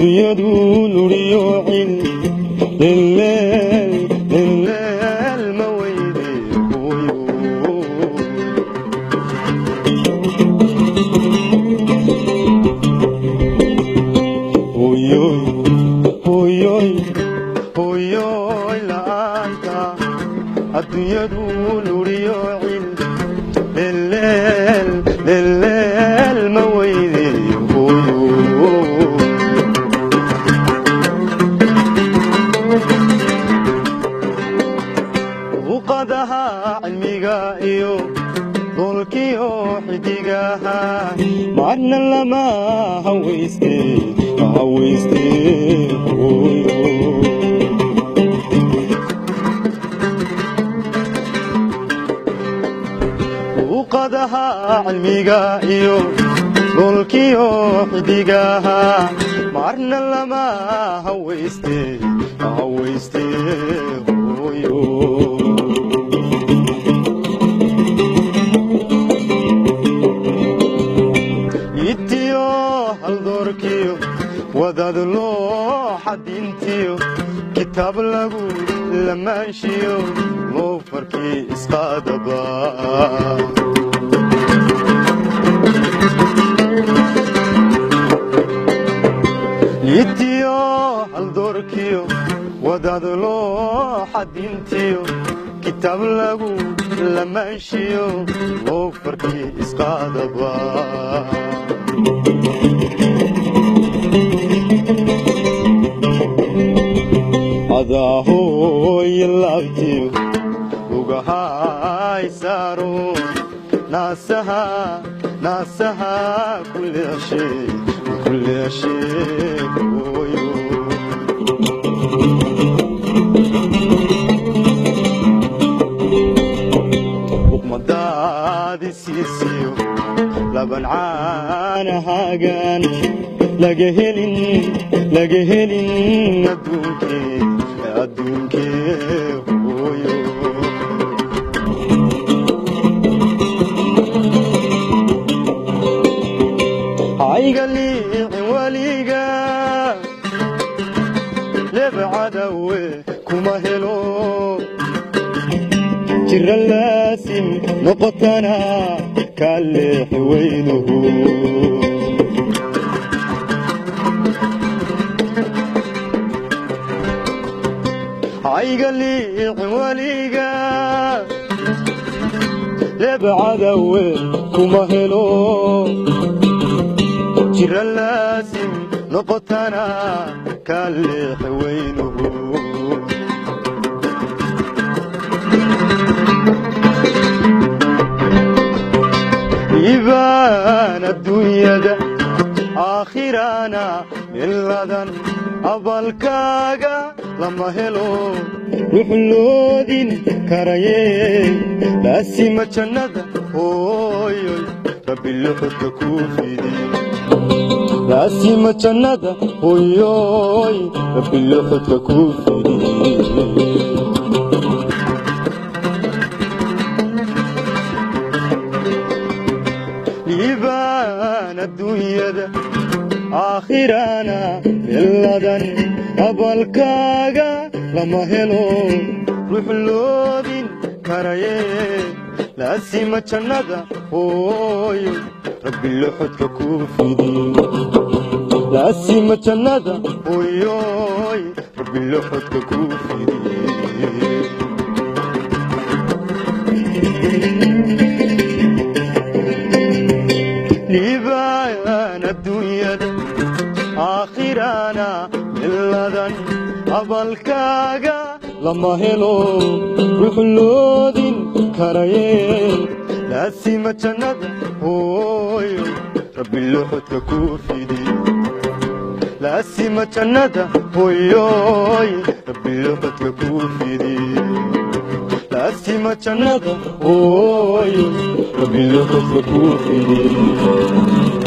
adduunyadu luriyocin lilleel ma weyde hooyoy la'aanta adduunyadu luriyocin lilleel ma weyde luqadaha cilmiga iyo dhulkiyo xidigaha macna lama hawayste luqadaha cilmiga iyo dhulkiyo xidigaha macna lama hawayste itiyo haldoorkiyo wadaad loo xadintiyo kitaab lagu lamaanshiyo loo farkii isqaadaba itiyo haldoorkiyo wadaad loo xadintiyo kitaab lagu lamaanshiyo loo farkii isqaadaba adahooy laabtiyo lugahay saaro naasaha kuleeshe luqmadaadi siisiyo laban caanahaagan laga helin adduunkee hooyo hayga liicin weliga lebcadawe kuma helo jira laasim noqotana ka leexi weynuhu hayga liicin weliga lebcadawe kuma helo jira laasim noqotana ka leexi weynuhu ibaan adduunyada aakhirana miladan abalkaaga lama helo ruxloodin karaye laasima jannada hooyoy rabbi luxudka kuu fidiyo laasima jannada hooyoy rabbi luxudka kuu fidiyo liibaan adduunyada aakhirana miladan abalkaaga lama helo ruxloodin karaye laasima jannada hooyo rabbi luxudka kuu fidiyo laasima jannada hooyoy rabbi luxudka kuu fidiyo liibaan adduunyada aakhirana miladan abalkaaga lama helo ruxloodin karaye laasima jannada hooyo rabbi luxudka kuu fidiyo laasima jannada hooyoy rabbi luxudka kuu fidiyo laasima jannada hooyo rabbi luxudka kuu fidiyo